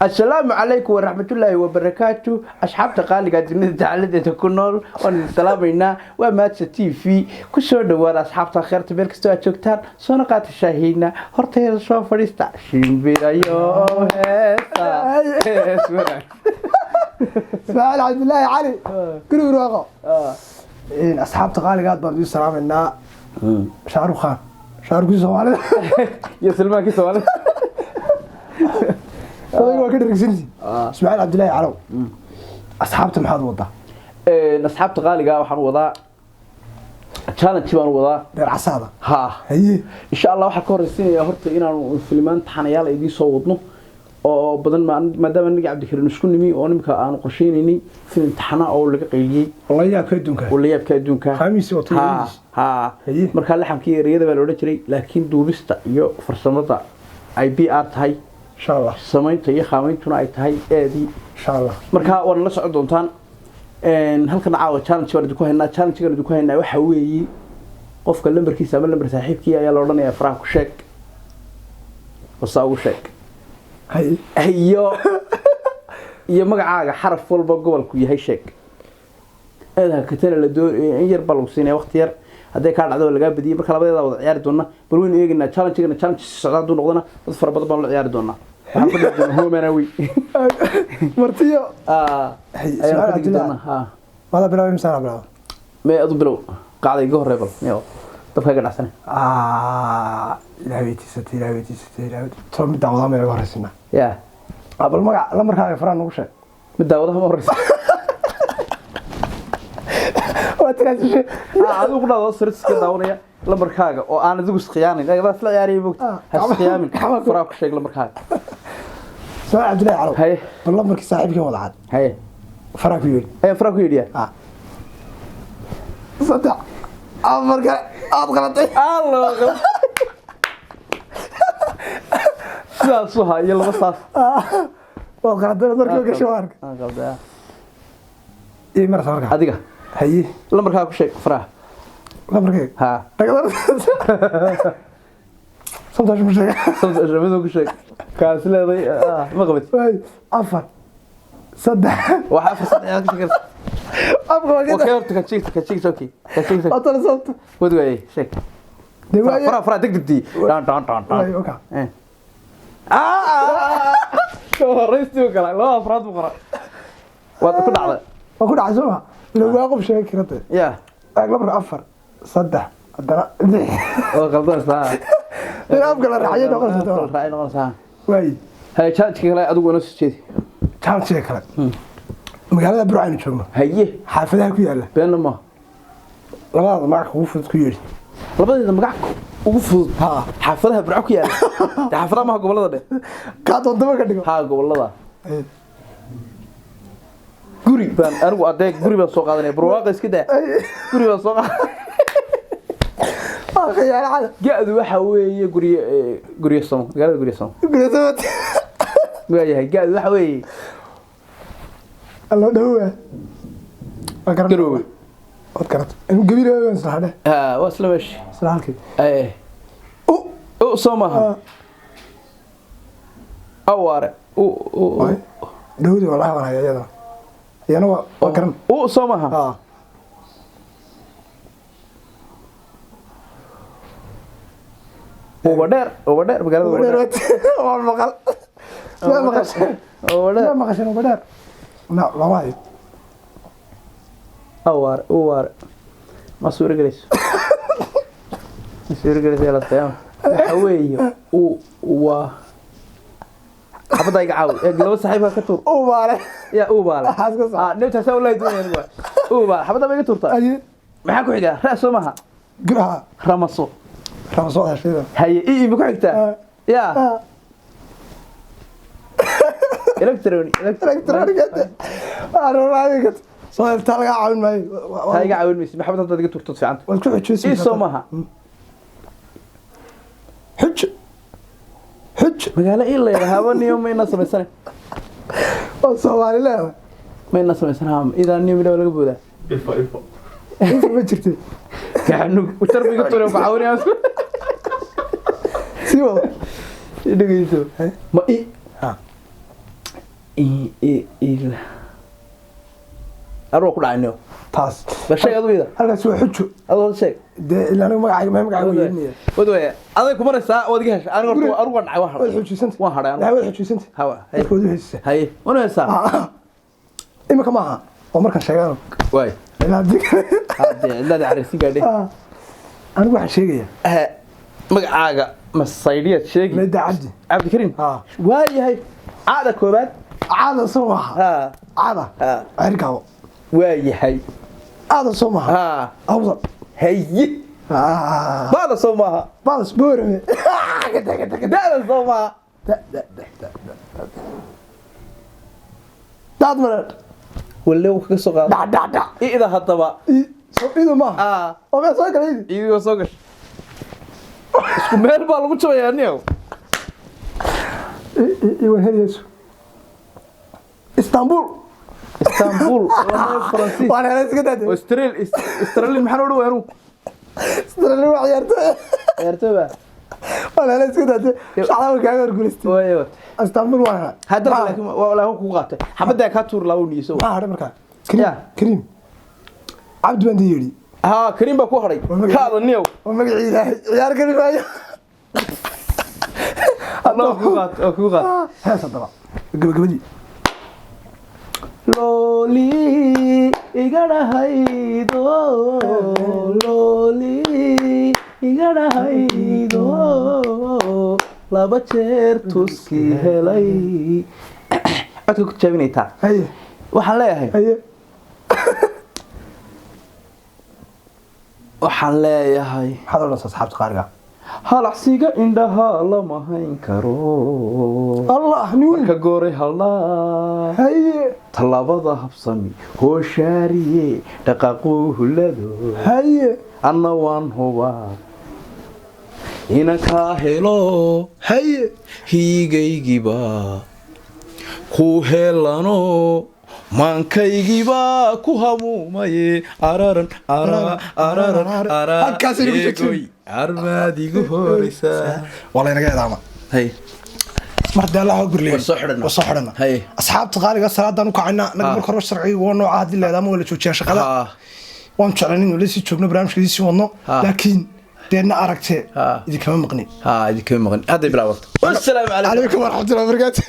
السلام عليكم ورحمة الله وبركاته أصحاب تقالي قاعدين نتعلم تكونول ونسلامينا وما تستي في كسر دوار أصحاب تخير تبارك استوى صنقات الشاهينا هرتي الشوف فريستا شيمبيرا يو اسماعيل عبد الله علي كل رواقه إن أصحاب تقالي قاعد بردو سلامينا شاروخ خان شاروخ سوالي يا سلمان كي سوالي waa ka dhigsanti Ismaaciil Cabdullaahi Calow asxaabta maxaad wadaa asxaabta qaaliga waxaan wadaa challenge baan wadaa deer casaada ha haye insha Allah waxa ka horeysiinaya horta inaan filmaan taxanayaal ay soo wadno oo badan maadaama niga Cabdikariin isku nimi oo nimka aan qorsheynayni film taxana oo laga qayliyay walayaabka adduunka khamiis oo ha marka la xamkii ereyada baa loo jiray laakiin duubista iyo farsamada ay PR tahay insha Allah samaynta iyo khaamayntuna ay tahay eedii insha Allah marka waan la socon doontaan halkan caawa challenge waan idinku haynaa challenge-gan idinku haynaa waxa weeye qofka lambarkiisa ama lambar saaxiibkii ayaa la odhanayaa faraha ku sheeg wasa ugu sheeg iyo magacaaga xaraf walba gobolku yahay sheeg eedaha katana la doon in yar bal uu siinay waqti yar haday ka dhacdo laga badiyay marka labadeeda wada ciyaari doona bal weyn eegina challenge socdaadu noqdana dad fara badan baan la ciyaari doona waxaan ku dhigay hoomana way martiyo Ismaaciil Cabdullaahi ha wada bilaw imsaan bilaw ma adu bilaw qaaday iga horeebal miyo dadka ganacsan ilaahay mid daawada ma iga horeysina ya abal magac lambarkaaga faraan ugu sheeg mid daawada ma horeysa وترى adigu dhado sirtiska daawanaya lambarkaaga oo aan adigu isqiyaanin ayada isla ciyaariyay moogta hasqiyaamin faraha ku sheeg lambarkaaga Ismaaciil Cabdullaahi Calow haye bal lambarkii saaxiibkii wada cad haye faraha ku yiri faraha ku yiri صدق أفرق أضغطي الله ساسوها يلا بس وقعدت مركب كشوارك قلبها إيه مرة صارك هذيك هي لمركها كل شيء فرح لمركك ها صدق مش شيء صدق جميل كل شيء كاس لا ما قبت أفر صدق وحافظ صدق كل شيء أبغى كده وكيرتك كتشيك توكي أطلع صوت ودوا إيه شيك فرح فرح دق دي تان تان تان تان أوكي شو رئيستي وكلا لا أفراد وكلا وكل عضله وكل عزومة لو واقف شيء كده يا أغلب أفر صدق أدرى غلطان صح لا أبغى الرعاية نقص الرعاية نقص واي هاي شات كلا أدو ونص شيء تعال شيء كلا magaalada Burcaan joogno haye xaafadaha ku yaala beenama labada magac ugu fudud ku yeeri labadeeda magac ugu fudud ha xaafadaha Burcaan ku yaala xaafadaha ma gobolada dhe ka doonta ka dhigo ha gobolada guri baan anigu adeeg guri baan soo qaadanay barwaaqo iska daa guri baan soo qaadanay khiyaar gaadu waxa weeye guriga Somo magaalada guriga Somo waayahay gaadu waxa weeye الله دهوه قروي وذكرت انه قبيله وين صحده واسله ماشي صحالك ايه او سومها اواره او دهودي والله وانا يدا يعني وكرم او سومها ودير بقال ودير والمقال لا مقشن لا مقشن ودير لا وايد اوار ما سوري جلس يلا تمام حويه و حبدا يقعاو لو صاحبها كتور باله يا باله نبت اسوي لا يدون باله حبدا ما يتورتا maxaa ku xiga raaso maha guraha ramaso hashida haye ii ku xigta ya الكتروني انا صار تلقى عاون معي هاي عاون ميس محمد انت دقيت تطفي عنك وتكون تشوسي سومها حج مقاله الا يرهبني يوم ما ينصب السنه والصومالي لا ما ينصب السنه اذا نيم لو لغه بودا الفا ما جرتي كانو وتربي قطر وعاوني سيو دقيتو ما اي أروح كل عنه taas بس شيء أضوي ذا halkaas waa xujo هذا شيء dee ilaa anigu magacayga weynaya ودوية أنا كمان ساعة ودقيش أنا قلت أروح نعي واحد wad xujuysanta واحد yaa أنا wad xujuysanta هوا dadka wad u heysisa هاي وانا ساعة imika maaha oo markaan sheegaano واي ilaa هذا لا عرفتي قاعد anigu waxaan sheegayaa مقعاقة مسايدية شيء meeda cabdi عبد الكريم ها واي هاي عادة كوبات caada soo maaha ها caada ها cirkaabo واي هاي caada soo maaha ها awdal هي بعد صومها badas boorame ده صومها daad mareed ولا هو كسو قال dhac إذا هطبا soo ido maaha oo meel soo galay إذا سوقش اسكو ميل بقى لو تشوي يعني iwan heliyayso istanbul اسطنبول فرنسي waan helay iska daade استرالي محل ودو يرو istanbul waa ciyaartay يرتبا waan helay iska daade shacabka kaaga horgulistay وايوه istanbul waan helay هذا لكن ولا هو كو قاطع حمد ka tuur lawo niiso maxaa hadhay markaa kariim cabdi baan yiri ها كريم با ku haray ka adaniyo oo magacii ilaahay ciyaar kari maayo الله ku qaat hees hadaba gabagabadii لولي إجرهيدو لولي إجرهيدو لا بتشير تسكي هلاي أتوقع كتابين تا haye waxaan leeyahay haye maxaad oran asxaabta qaariga halaxsiga indhaha lama hayn karo allah niwin ka gooray halaa haye talaabada habsami hooshaariye dhaqaaquu hulado haye anna waan hubaa inaan kaa helo haye hiigaygiba ku helano maankaygiba ku hamuumaye araran halkaas inagu joogtay armaadigu horeysa wala inaga eedaama hay marda Allah gurley soo xidhana hay asxaabta qaaliga salaadan u kacayna naga marka hore sharciga waa nooca hadii leedaamo wala joojiya shaqada waan jeclaan in la sii joogno barnaamijkiisa wadno laakiin deena aragtee idin kama maqni hadda bilaawad assalaamu calaykum wa rahmatullahi wa barakatuh